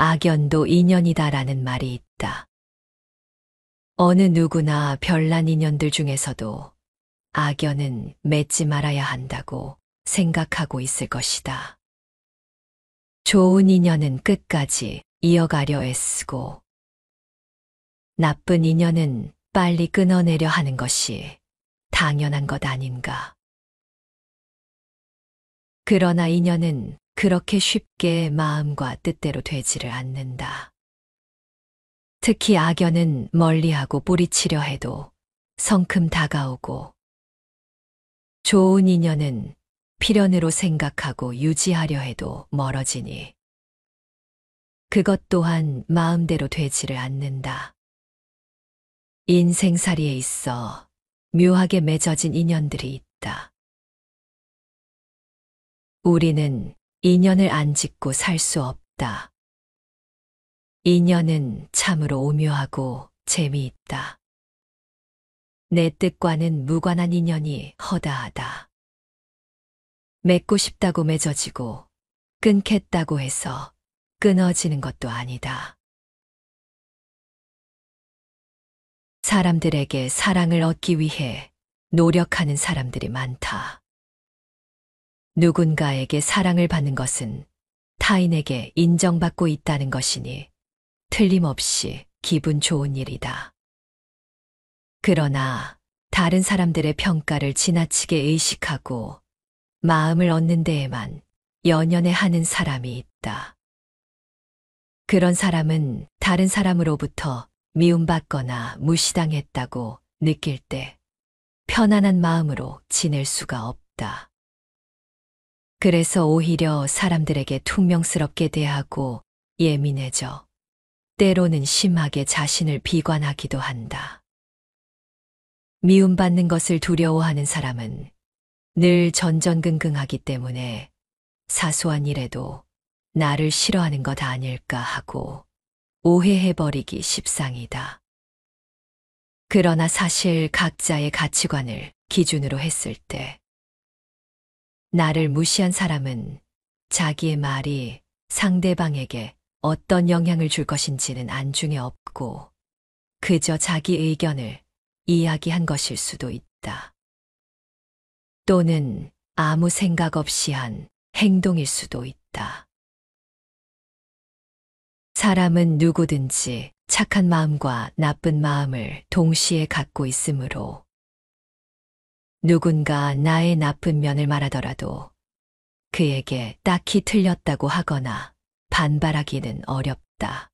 악연도 인연이다라는 말이 있다. 어느 누구나 별난 인연들 중에서도 악연은 맺지 말아야 한다고 생각하고 있을 것이다. 좋은 인연은 끝까지 이어가려 애쓰고 나쁜 인연은 빨리 끊어내려 하는 것이 당연한 것 아닌가. 그러나 인연은 그렇게 쉽게 마음과 뜻대로 되지를 않는다. 특히 악연은 멀리하고 뿌리치려 해도 성큼 다가오고 좋은 인연은 필연으로 생각하고 유지하려 해도 멀어지니 그것 또한 마음대로 되지를 않는다. 인생살이에 있어 묘하게 맺어진 인연들이 있다. 우리는 인연을 안 짓고 살 수 없다. 인연은 참으로 오묘하고 재미있다. 내 뜻과는 무관한 인연이 허다하다. 맺고 싶다고 맺어지고 끊겠다고 해서 끊어지는 것도 아니다. 사람들에게 사랑을 얻기 위해 노력하는 사람들이 많다. 누군가에게 사랑을 받는 것은 타인에게 인정받고 있다는 것이니 틀림없이 기분 좋은 일이다. 그러나 다른 사람들의 평가를 지나치게 의식하고 마음을 얻는 데에만 연연해 하는 사람이 있다. 그런 사람은 다른 사람으로부터 미움받거나 무시당했다고 느낄 때 편안한 마음으로 지낼 수가 없다. 그래서 오히려 사람들에게 퉁명스럽게 대하고 예민해져 때로는 심하게 자신을 비관하기도 한다. 미움받는 것을 두려워하는 사람은 늘 전전긍긍하기 때문에 사소한 일에도 나를 싫어하는 것 아닐까 하고 오해해버리기 십상이다. 그러나 사실 각자의 가치관을 기준으로 했을 때 나를 무시한 사람은 자기의 말이 상대방에게 어떤 영향을 줄 것인지는 안중에 없고 그저 자기 의견을 이야기한 것일 수도 있다. 또는 아무 생각 없이 한 행동일 수도 있다. 사람은 누구든지 착한 마음과 나쁜 마음을 동시에 갖고 있으므로 누군가 나의 나쁜 면을 말하더라도 그에게 딱히 틀렸다고 하거나 반발하기는 어렵다.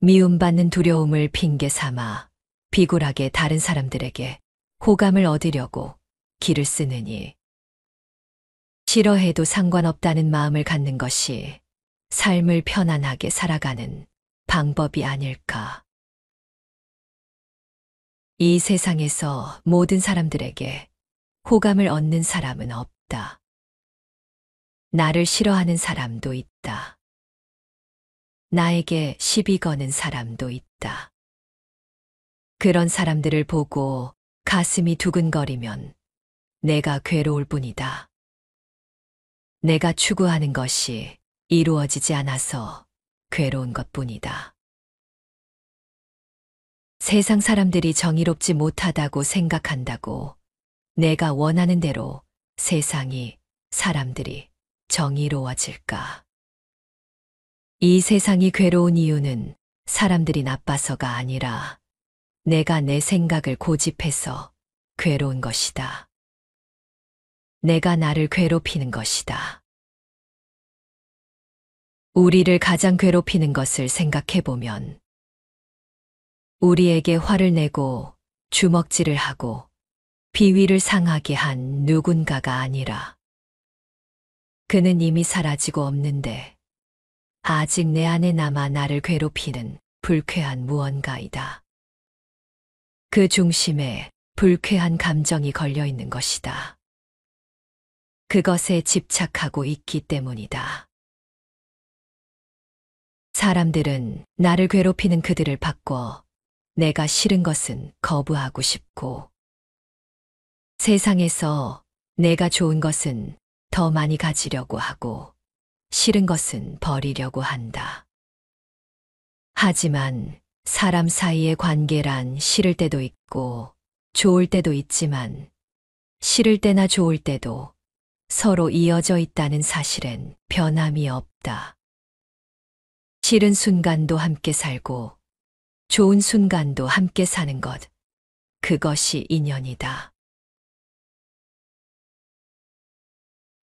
미움받는 두려움을 핑계 삼아 비굴하게 다른 사람들에게 호감을 얻으려고 기를 쓰느니 싫어해도 상관없다는 마음을 갖는 것이 삶을 편안하게 살아가는 방법이 아닐까. 이 세상에서 모든 사람들에게 호감을 얻는 사람은 없다. 나를 싫어하는 사람도 있다. 나에게 시비 거는 사람도 있다. 그런 사람들을 보고 가슴이 두근거리면 내가 괴로울 뿐이다. 내가 추구하는 것이 이루어지지 않아서 괴로운 것뿐이다. 세상 사람들이 정의롭지 못하다고 생각한다고 내가 원하는 대로 세상이, 사람들이 정의로워질까? 이 세상이 괴로운 이유는 사람들이 나빠서가 아니라 내가 내 생각을 고집해서 괴로운 것이다. 내가 나를 괴롭히는 것이다. 우리를 가장 괴롭히는 것을 생각해보면 우리에게 화를 내고 주먹질을 하고 비위를 상하게 한 누군가가 아니라 그는 이미 사라지고 없는데 아직 내 안에 남아 나를 괴롭히는 불쾌한 무언가이다. 그 중심에 불쾌한 감정이 걸려 있는 것이다. 그것에 집착하고 있기 때문이다. 사람들은 나를 괴롭히는 그들을 바꿔 내가 싫은 것은 거부하고 싶고 세상에서 내가 좋은 것은 더 많이 가지려고 하고 싫은 것은 버리려고 한다. 하지만 사람 사이의 관계란 싫을 때도 있고 좋을 때도 있지만 싫을 때나 좋을 때도 서로 이어져 있다는 사실엔 변함이 없다. 싫은 순간도 함께 살고 좋은 순간도 함께 사는 것, 그것이 인연이다.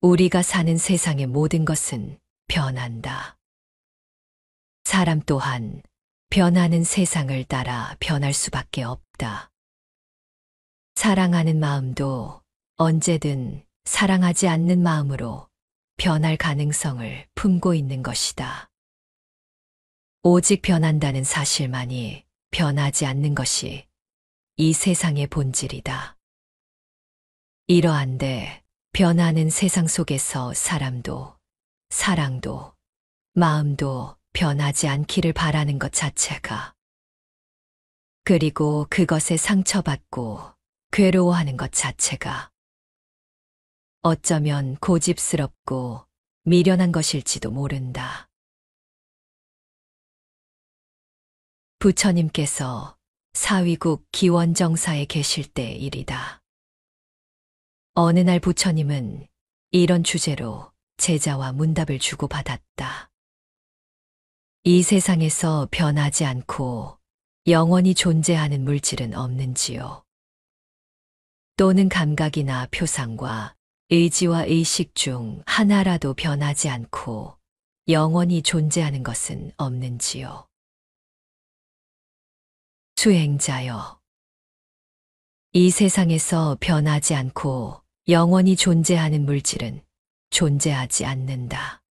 우리가 사는 세상의 모든 것은 변한다. 사람 또한 변하는 세상을 따라 변할 수밖에 없다. 사랑하는 마음도 언제든 사랑하지 않는 마음으로 변할 가능성을 품고 있는 것이다. 오직 변한다는 사실만이 변하지 않는 것이 이 세상의 본질이다. 이러한데 변하는 세상 속에서 사람도, 사랑도, 마음도 변하지 않기를 바라는 것 자체가, 그리고 그것에 상처받고 괴로워하는 것 자체가 어쩌면 고집스럽고 미련한 것일지도 모른다. 부처님께서 사위국 기원정사에 계실 때 일이다. 어느 날 부처님은 이런 주제로 제자와 문답을 주고받았다. 이 세상에서 변하지 않고 영원히 존재하는 물질은 없는지요? 또는 감각이나 표상과 의지와 의식 중 하나라도 변하지 않고 영원히 존재하는 것은 없는지요? 수행자여, 이 세상에서 변하지 않고 영원히 존재하는 물질은 존재하지 않는다.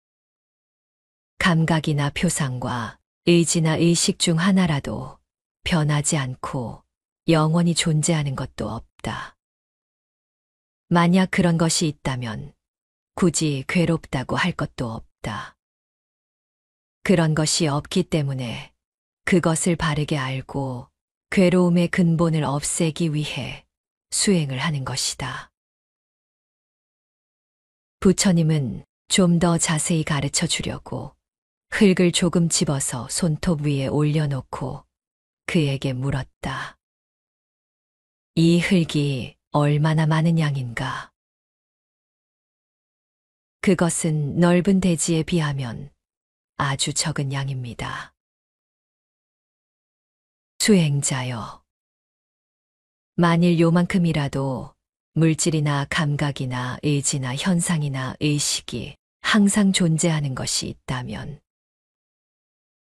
감각이나 표상과 의지나 의식 중 하나라도 변하지 않고 영원히 존재하는 것도 없다. 만약 그런 것이 있다면 굳이 괴롭다고 할 것도 없다. 그런 것이 없기 때문에 그것을 바르게 알고 괴로움의 근본을 없애기 위해 수행을 하는 것이다. 부처님은 좀 더 자세히 가르쳐 주려고 흙을 조금 집어서 손톱 위에 올려놓고 그에게 물었다. 이 흙이 얼마나 많은 양인가? 그것은 넓은 대지에 비하면 아주 적은 양입니다. 수행자여, 만일 요만큼이라도 물질이나 감각이나 의지나 현상이나 의식이 항상 존재하는 것이 있다면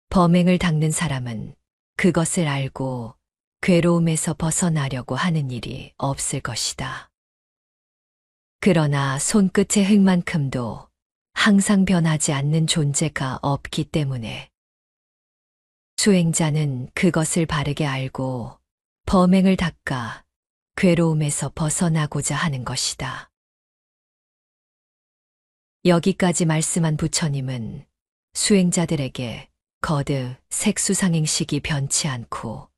범행을 닦는 사람은 그것을 알고 괴로움에서 벗어나려고 하는 일이 없을 것이다. 그러나 손끝의 흙만큼도 항상 변하지 않는 존재가 없기 때문에 수행자는 그것을 바르게 알고 범행을 닦아 괴로움에서 벗어나고자 하는 것이다. 여기까지 말씀한 부처님은 수행자들에게 거듭 색수상행식이 변치 않고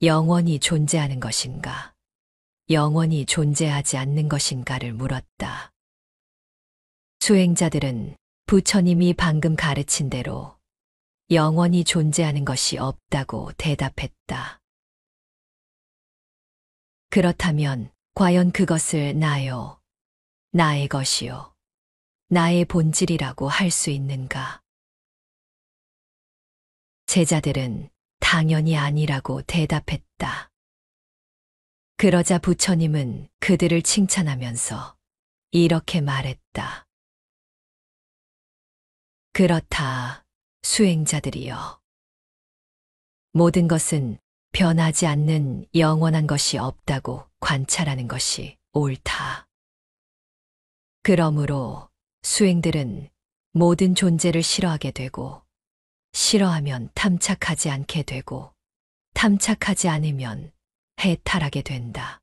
영원히 존재하는 것인가, 영원히 존재하지 않는 것인가를 물었다. 수행자들은 부처님이 방금 가르친 대로 영원히 존재하는 것이 없다고 대답했다. 그렇다면 과연 그것을 나요, 나의 것이요, 나의 본질이라고 할 수 있는가? 제자들은 당연히 아니라고 대답했다. 그러자 부처님은 그들을 칭찬하면서 이렇게 말했다. 그렇다, 수행자들이여. 모든 것은 변하지 않는 영원한 것이 없다고 관찰하는 것이 옳다. 그러므로 수행들은 모든 존재를 싫어하게 되고, 싫어하면 탐착하지 않게 되고, 탐착하지 않으면 해탈하게 된다.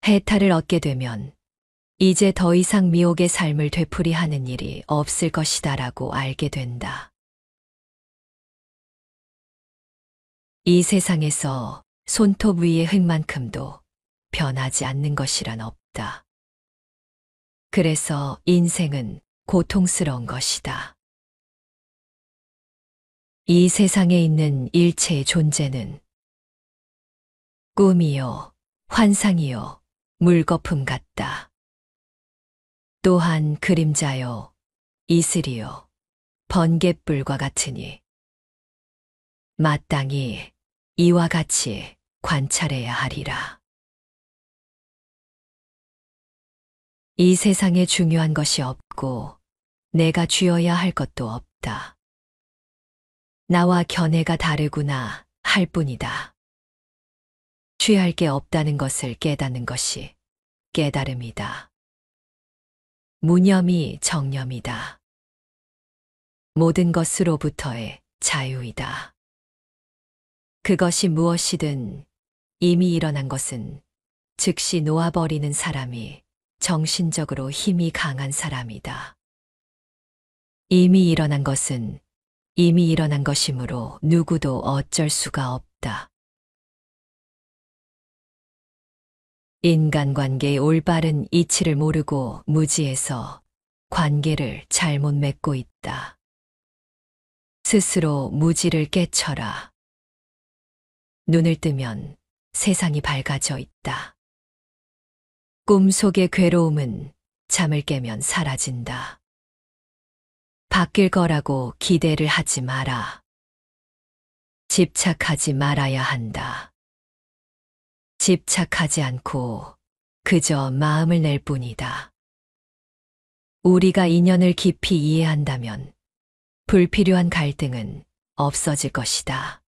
해탈을 얻게 되면 이제 더 이상 미혹의 삶을 되풀이하는 일이 없을 것이다라고 알게 된다. 이 세상에서 손톱 위의 흙만큼도 변하지 않는 것이란 없다. 그래서 인생은 고통스러운 것이다. 이 세상에 있는 일체의 존재는 꿈이요, 환상이요, 물거품 같다. 또한 그림자요, 이슬이요, 번갯불과 같으니 마땅히 이와 같이 관찰해야 하리라. 이 세상에 중요한 것이 없고 내가 쥐어야 할 것도 없다. 나와 견해가 다르구나 할 뿐이다. 취할 게 없다는 것을 깨닫는 것이 깨달음이다. 무념이 정념이다. 모든 것으로부터의 자유이다. 그것이 무엇이든 이미 일어난 것은 즉시 놓아버리는 사람이 정신적으로 힘이 강한 사람이다. 이미 일어난 것은 이미 일어난 것이므로 누구도 어쩔 수가 없다. 인간관계의 올바른 이치를 모르고 무지해서 관계를 잘못 맺고 있다. 스스로 무지를 깨쳐라. 눈을 뜨면 세상이 밝아져 있다. 꿈 속의 괴로움은 잠을 깨면 사라진다. 바뀔 거라고 기대를 하지 마라. 집착하지 말아야 한다. 집착하지 않고 그저 마음을 낼 뿐이다. 우리가 인연을 깊이 이해한다면 불필요한 갈등은 없어질 것이다.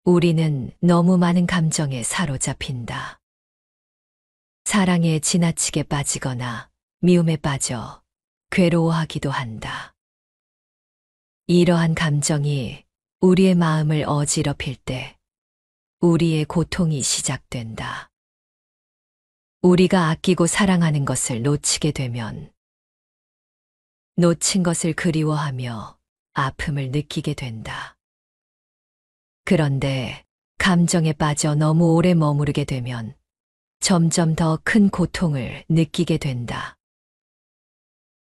우리는 너무 많은 감정에 사로잡힌다. 사랑에 지나치게 빠지거나 미움에 빠져 괴로워하기도 한다. 이러한 감정이 우리의 마음을 어지럽힐 때 우리의 고통이 시작된다. 우리가 아끼고 사랑하는 것을 놓치게 되면 놓친 것을 그리워하며 아픔을 느끼게 된다. 그런데 감정에 빠져 너무 오래 머무르게 되면 점점 더 큰 고통을 느끼게 된다.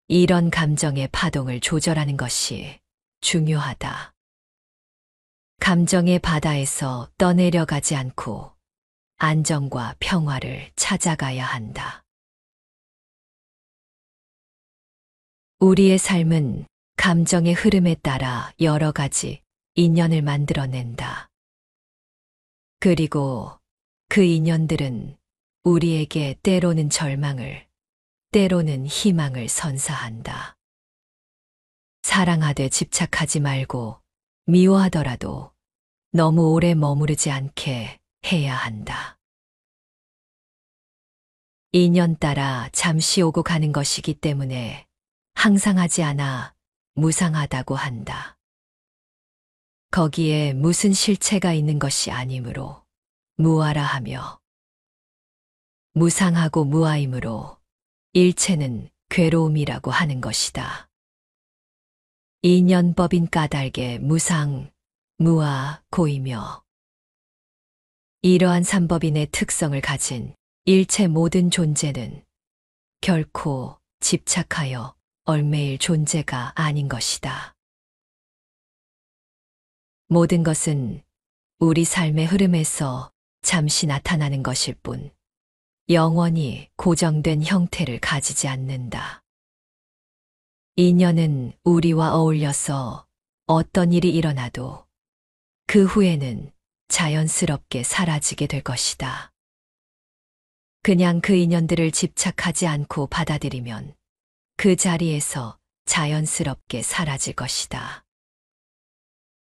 이런 감정의 파동을 조절하는 것이 중요하다. 감정의 바다에서 떠내려가지 않고 안정과 평화를 찾아가야 한다. 우리의 삶은 감정의 흐름에 따라 여러 가지 인연을 만들어낸다. 그리고 그 인연들은 우리에게 때로는 절망을, 때로는 희망을 선사한다. 사랑하되 집착하지 말고 미워하더라도 너무 오래 머무르지 않게 해야 한다. 인연 따라 잠시 오고 가는 것이기 때문에 항상하지 않아 무상하다고 한다. 거기에 무슨 실체가 있는 것이 아니므로 무아라 하며 무상하고 무아이므로 일체는 괴로움이라고 하는 것이다. 인연법인 까닭에 무상, 무아, 고이며 이러한 삼법인의 특성을 가진 일체 모든 존재는 결코 집착하여 얽매일 존재가 아닌 것이다. 모든 것은 우리 삶의 흐름에서 잠시 나타나는 것일 뿐 영원히 고정된 형태를 가지지 않는다. 인연은 우리와 어울려서 어떤 일이 일어나도 그 후에는 자연스럽게 사라지게 될 것이다. 그냥 그 인연들을 집착하지 않고 받아들이면 그 자리에서 자연스럽게 사라질 것이다.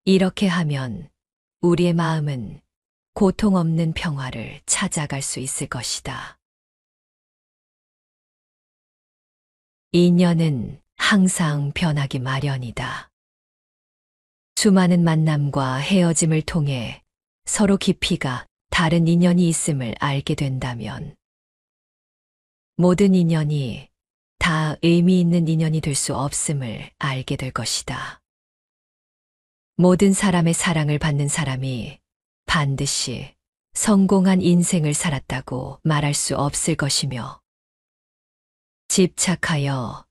이렇게 하면 우리의 마음은 고통 없는 평화를 찾아갈 수 있을 것이다. 인연은 항상 변하기 마련이다. 수많은 만남과 헤어짐을 통해 서로 깊이가 다른 인연이 있음을 알게 된다면 모든 인연이 다 의미 있는 인연이 될 수 없음을 알게 될 것이다. 모든 사람의 사랑을 받는 사람이 반드시 성공한 인생을 살았다고 말할 수 없을 것이며 집착하여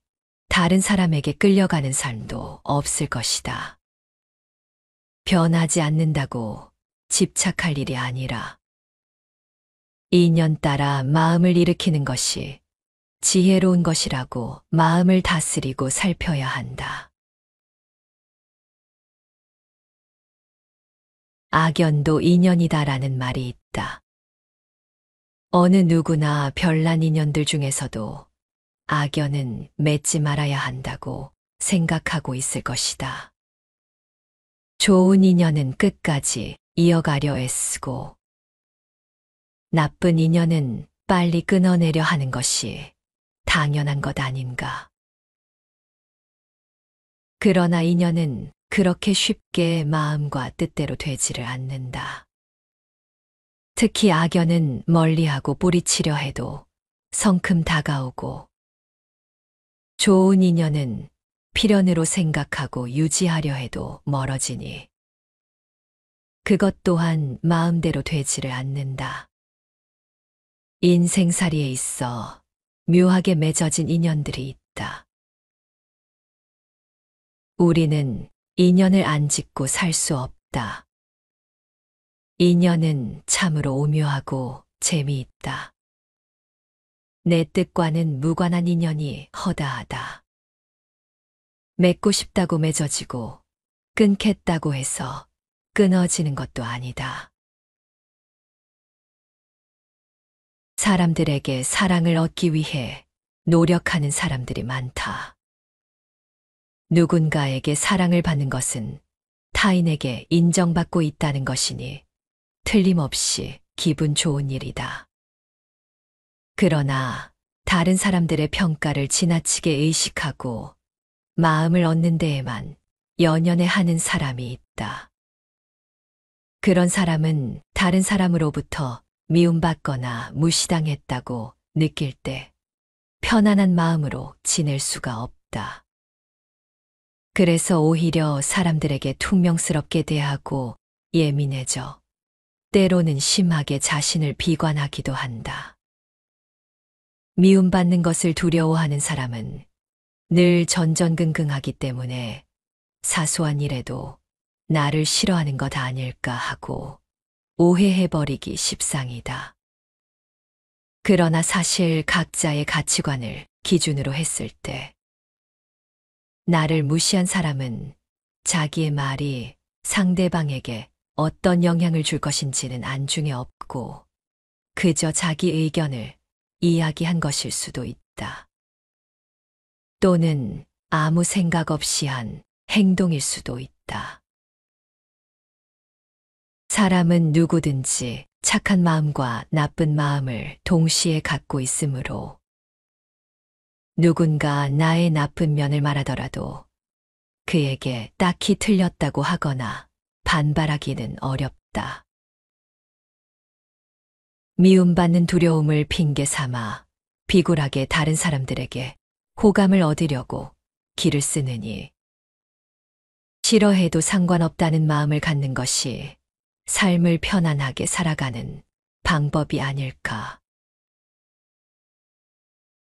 다른 사람에게 끌려가는 삶도 없을 것이다. 변하지 않는다고 집착할 일이 아니라 인연 따라 마음을 일으키는 것이 지혜로운 것이라고 마음을 다스리고 살펴야 한다. 악연도 인연이다라는 말이 있다. 어느 누구나 별난 인연들 중에서도 악연은 맺지 말아야 한다고 생각하고 있을 것이다. 좋은 인연은 끝까지 이어가려 애쓰고 나쁜 인연은 빨리 끊어내려 하는 것이 당연한 것 아닌가. 그러나 인연은 그렇게 쉽게 마음과 뜻대로 되지를 않는다. 특히 악연은 멀리하고 뿌리치려 해도 성큼 다가오고 좋은 인연은 필연으로 생각하고 유지하려 해도 멀어지니 그것 또한 마음대로 되지를 않는다. 인생살이에 있어 묘하게 맺어진 인연들이 있다. 우리는 인연을 안 짓고 살 수 없다. 인연은 참으로 오묘하고 재미있다. 내 뜻과는 무관한 인연이 허다하다. 맺고 싶다고 맺어지고 끊겠다고 해서 끊어지는 것도 아니다. 사람들에게 사랑을 얻기 위해 노력하는 사람들이 많다. 누군가에게 사랑을 받는 것은 타인에게 인정받고 있다는 것이니 틀림없이 기분 좋은 일이다. 그러나 다른 사람들의 평가를 지나치게 의식하고 마음을 얻는 데에만 연연해 하는 사람이 있다. 그런 사람은 다른 사람으로부터 미움받거나 무시당했다고 느낄 때 편안한 마음으로 지낼 수가 없다. 그래서 오히려 사람들에게 퉁명스럽게 대하고 예민해져 때로는 심하게 자신을 비관하기도 한다. 미움받는 것을 두려워하는 사람은 늘 전전긍긍하기 때문에 사소한 일에도 나를 싫어하는 것 아닐까 하고 오해해버리기 십상이다. 그러나 사실 각자의 가치관을 기준으로 했을 때 나를 무시한 사람은 자기의 말이 상대방에게 어떤 영향을 줄 것인지는 안중에 없고 그저 자기 의견을 이야기한 것일 수도 있다. 또는 아무 생각 없이 한 행동일 수도 있다. 사람은 누구든지 착한 마음과 나쁜 마음을 동시에 갖고 있으므로 누군가 나의 나쁜 면을 말하더라도 그에게 딱히 틀렸다고 하거나 반발하기는 어렵다. 미움받는 두려움을 핑계 삼아 비굴하게 다른 사람들에게 호감을 얻으려고 기를 쓰느니 싫어해도 상관없다는 마음을 갖는 것이 삶을 편안하게 살아가는 방법이 아닐까.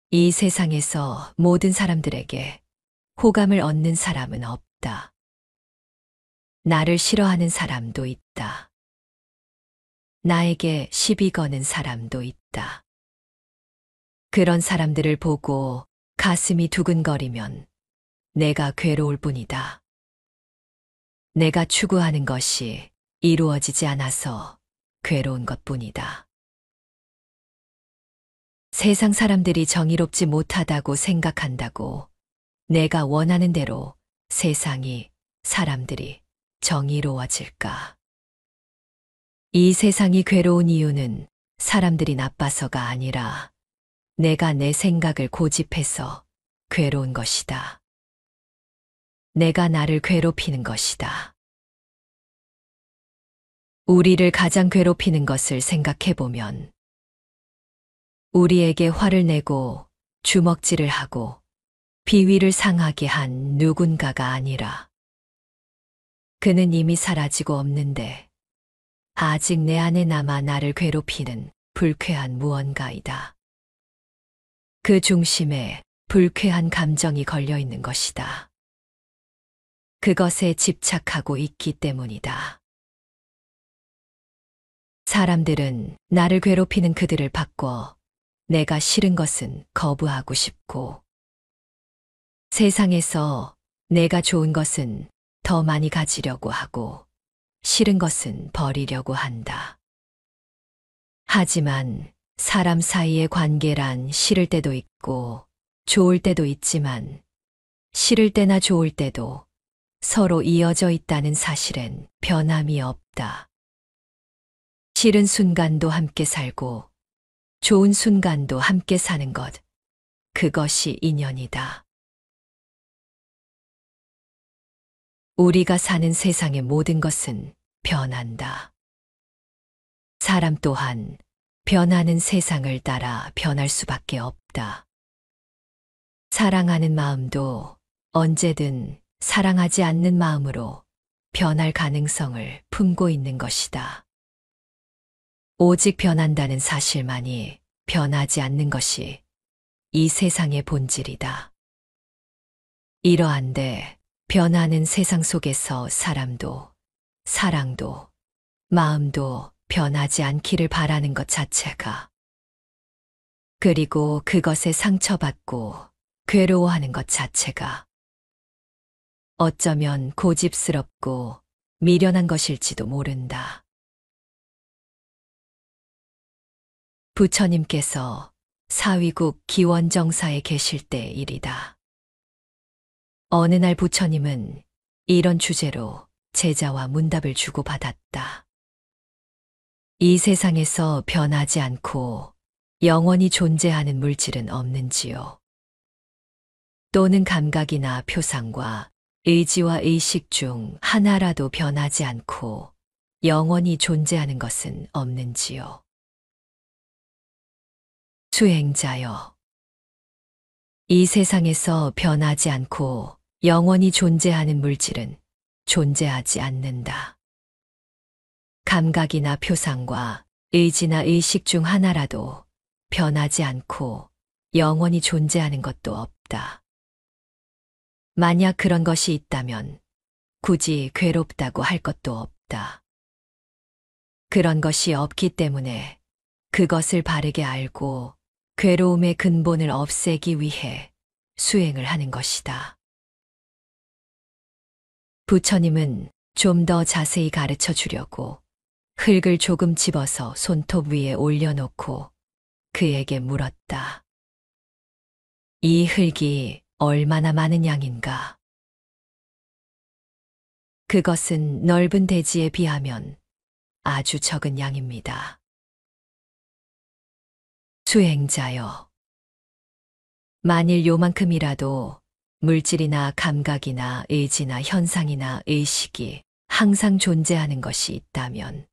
이 세상에서 모든 사람들에게 호감을 얻는 사람은 없다. 나를 싫어하는 사람도 있다. 나에게 시비 거는 사람도 있다. 그런 사람들을 보고 가슴이 두근거리면 내가 괴로울 뿐이다. 내가 추구하는 것이 이루어지지 않아서 괴로운 것뿐이다. 세상 사람들이 정의롭지 못하다고 생각한다고 내가 원하는 대로 세상이, 사람들이 정의로워질까? 이 세상이 괴로운 이유는 사람들이 나빠서가 아니라 내가 내 생각을 고집해서 괴로운 것이다. 내가 나를 괴롭히는 것이다. 우리를 가장 괴롭히는 것을 생각해보면 우리에게 화를 내고 주먹질을 하고 비위를 상하게 한 누군가가 아니라 그는 이미 사라지고 없는데 아직 내 안에 남아 나를 괴롭히는 불쾌한 무언가이다. 그 중심에 불쾌한 감정이 걸려 있는 것이다. 그것에 집착하고 있기 때문이다. 사람들은 나를 괴롭히는 그들을 바꿔 내가 싫은 것은 거부하고 싶고, 세상에서 내가 좋은 것은 더 많이 가지려고 하고, 싫은 것은 버리려고 한다. 하지만 사람 사이의 관계란 싫을 때도 있고, 좋을 때도 있지만, 싫을 때나 좋을 때도 서로 이어져 있다는 사실엔 변함이 없다. 싫은 순간도 함께 살고, 좋은 순간도 함께 사는 것, 그것이 인연이다. 우리가 사는 세상의 모든 것은 변한다. 사람 또한 변하는 세상을 따라 변할 수밖에 없다. 사랑하는 마음도 언제든 사랑하지 않는 마음으로 변할 가능성을 품고 있는 것이다. 오직 변한다는 사실만이 변하지 않는 것이 이 세상의 본질이다. 이러한데 변하는 세상 속에서 사람도, 사랑도, 마음도 변하지 않기를 바라는 것 자체가, 그리고 그것에 상처받고 괴로워하는 것 자체가 어쩌면 고집스럽고 미련한 것일지도 모른다. 부처님께서 사위국 기원정사에 계실 때 일이다. 어느 날 부처님은 이런 주제로 제자와 문답을 주고받았다. 이 세상에서 변하지 않고 영원히 존재하는 물질은 없는지요? 또는 감각이나 표상과 의지와 의식 중 하나라도 변하지 않고 영원히 존재하는 것은 없는지요? 수행자여, 이 세상에서 변하지 않고 영원히 존재하는 물질은 존재하지 않는다. 감각이나 표상과 의지나 의식 중 하나라도 변하지 않고 영원히 존재하는 것도 없다. 만약 그런 것이 있다면 굳이 괴롭다고 할 것도 없다. 그런 것이 없기 때문에 그것을 바르게 알고 괴로움의 근본을 없애기 위해 수행을 하는 것이다. 부처님은 좀 더 자세히 가르쳐 주려고 흙을 조금 집어서 손톱 위에 올려놓고 그에게 물었다. 이 흙이 얼마나 많은 양인가? 그것은 넓은 대지에 비하면 아주 적은 양입니다. 수행자여, 만일 요만큼이라도 물질이나 감각이나 의지나 현상이나 의식이 항상 존재하는 것이 있다면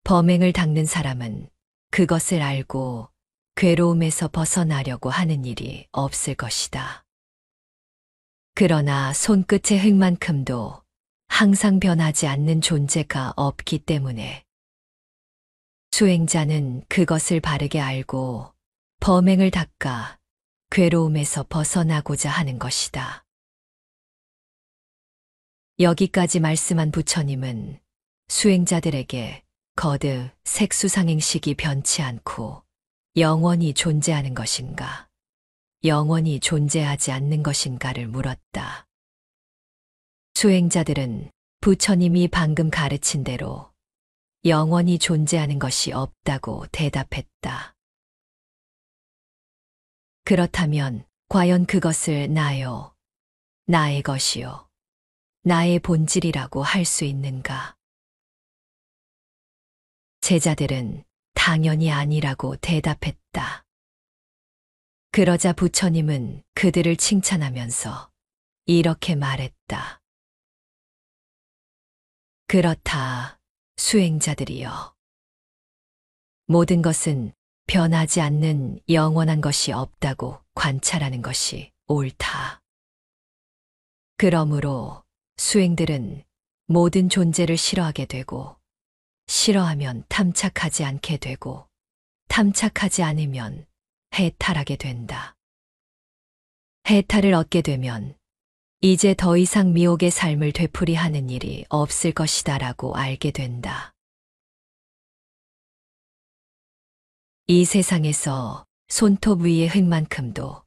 범행을 닦는 사람은 그것을 알고 괴로움에서 벗어나려고 하는 일이 없을 것이다. 그러나 손끝의 흙만큼도 항상 변하지 않는 존재가 없기 때문에 수행자는 그것을 바르게 알고 범행을 닦아 괴로움에서 벗어나고자 하는 것이다. 여기까지 말씀한 부처님은 수행자들에게 거듭 색수상행식이 변치 않고 영원히 존재하는 것인가, 영원히 존재하지 않는 것인가를 물었다. 수행자들은 부처님이 방금 가르친 대로 영원히 존재하는 것이 없다고 대답했다. 그렇다면 과연 그것을 나요, 나의 것이요, 나의 본질이라고 할 수 있는가? 제자들은 당연히 아니라고 대답했다. 그러자 부처님은 그들을 칭찬하면서 이렇게 말했다. 그렇다, 수행자들이여. 모든 것은 변하지 않는 영원한 것이 없다고 관찰하는 것이 옳다. 그러므로 수행들은 모든 존재를 싫어하게 되고, 싫어하면 탐착하지 않게 되고, 탐착하지 않으면 해탈하게 된다. 해탈을 얻게 되면 이제 더 이상 미혹의 삶을 되풀이하는 일이 없을 것이다라고 알게 된다. 이 세상에서 손톱 위의 흙만큼도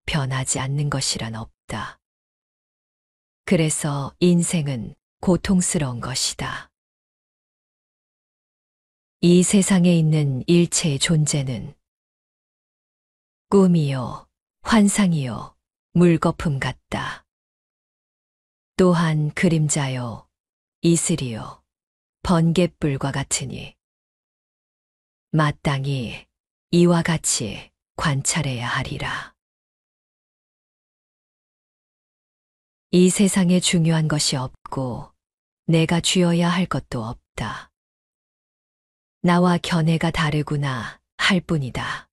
변하지 않는 것이란 없다. 그래서 인생은 고통스러운 것이다. 이 세상에 있는 일체의 존재는 꿈이요, 환상이요, 물거품 같다. 또한 그림자요, 이슬이요, 번갯불과 같으니 마땅히 이와 같이 관찰해야 하리라. 이 세상에 중요한 것이 없고 내가 쥐어야 할 것도 없다. 나와 견해가 다르구나 할 뿐이다.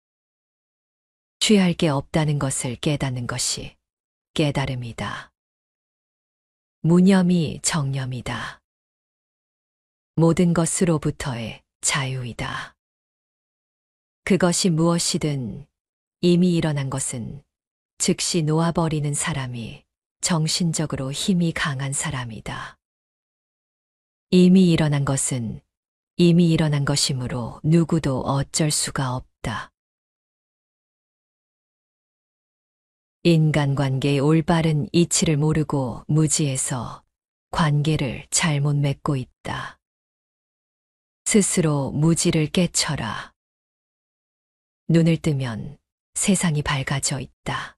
취할 게 없다는 것을 깨닫는 것이 깨달음이다. 무념이 정념이다. 모든 것으로부터의 자유이다. 그것이 무엇이든 이미 일어난 것은 즉시 놓아버리는 사람이 정신적으로 힘이 강한 사람이다. 이미 일어난 것은 이미 일어난 것이므로 누구도 어쩔 수가 없다. 인간관계의 올바른 이치를 모르고 무지해서 관계를 잘못 맺고 있다. 스스로 무지를 깨쳐라. 눈을 뜨면 세상이 밝아져 있다.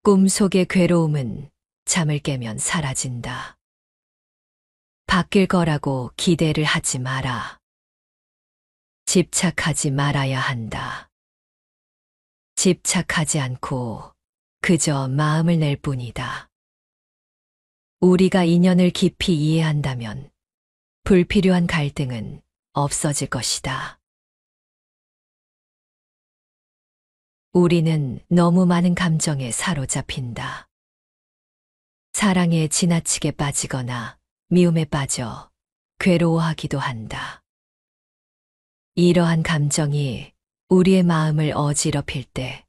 꿈 속의 괴로움은 잠을 깨면 사라진다. 바뀔 거라고 기대를 하지 마라. 집착하지 말아야 한다. 집착하지 않고 그저 마음을 낼 뿐이다. 우리가 인연을 깊이 이해한다면 불필요한 갈등은 없어질 것이다. 우리는 너무 많은 감정에 사로잡힌다. 사랑에 지나치게 빠지거나 미움에 빠져 괴로워하기도 한다. 이러한 감정이 우리의 마음을 어지럽힐 때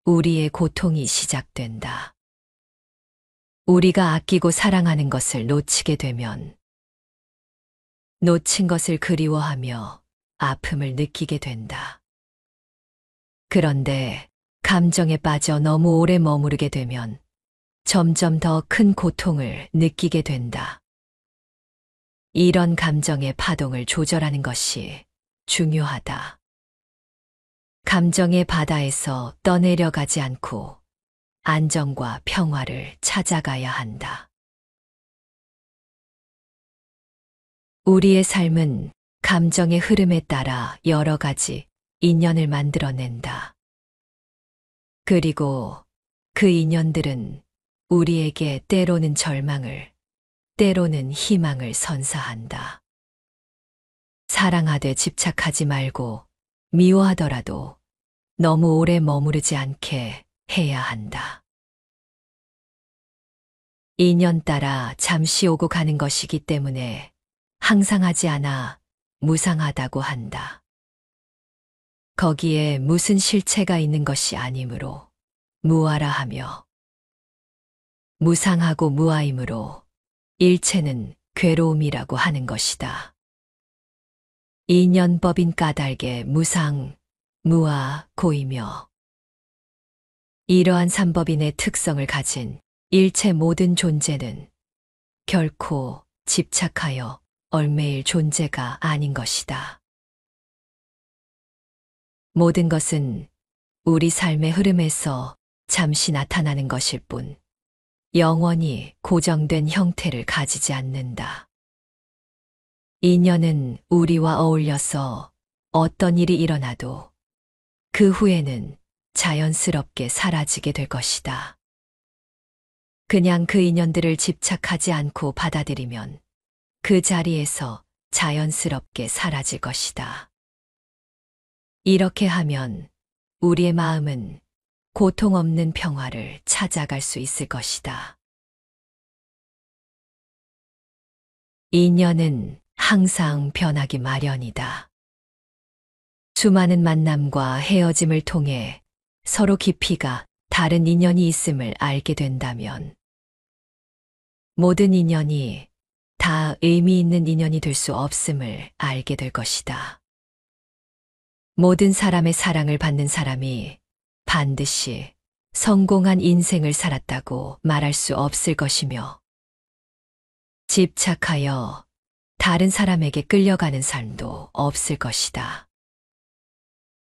우리의 고통이 시작된다. 우리가 아끼고 사랑하는 것을 놓치게 되면 놓친 것을 그리워하며 아픔을 느끼게 된다. 그런데 감정에 빠져 너무 오래 머무르게 되면 점점 더 큰 고통을 느끼게 된다. 이런 감정의 파동을 조절하는 것이 중요하다. 감정의 바다에서 떠내려가지 않고 안정과 평화를 찾아가야 한다. 우리의 삶은 감정의 흐름에 따라 여러 가지 인연을 만들어낸다. 그리고 그 인연들은 우리에게 때로는 절망을, 때로는 희망을 선사한다. 사랑하되 집착하지 말고 미워하더라도 너무 오래 머무르지 않게 해야 한다. 인연 따라 잠시 오고 가는 것이기 때문에 항상하지 않아 무상하다고 한다. 거기에 무슨 실체가 있는 것이 아니므로 무아라 하며 무상하고 무아이므로 일체는 괴로움이라고 하는 것이다. 인연법인 까닭에 무상, 무아, 고이며 이러한 삼법인의 특성을 가진 일체 모든 존재는 결코 집착하여 얽매일 존재가 아닌 것이다. 모든 것은 우리 삶의 흐름에서 잠시 나타나는 것일 뿐 영원히 고정된 형태를 가지지 않는다. 인연은 우리와 어울려서 어떤 일이 일어나도 그 후에는 자연스럽게 사라지게 될 것이다. 그냥 그 인연들을 집착하지 않고 받아들이면 그 자리에서 자연스럽게 사라질 것이다. 이렇게 하면 우리의 마음은 고통 없는 평화를 찾아갈 수 있을 것이다. 인연은 항상 변하기 마련이다. 수많은 만남과 헤어짐을 통해 서로 깊이가 다른 인연이 있음을 알게 된다면 모든 인연이 다 의미 있는 인연이 될 수 없음을 알게 될 것이다. 모든 사람의 사랑을 받는 사람이 반드시 성공한 인생을 살았다고 말할 수 없을 것이며 집착하여 다른 사람에게 끌려가는 삶도 없을 것이다.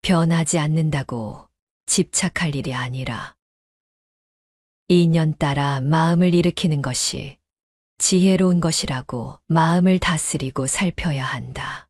변하지 않는다고 집착할 일이 아니라 인연 따라 마음을 일으키는 것이 지혜로운 것이라고 마음을 다스리고 살펴야 한다.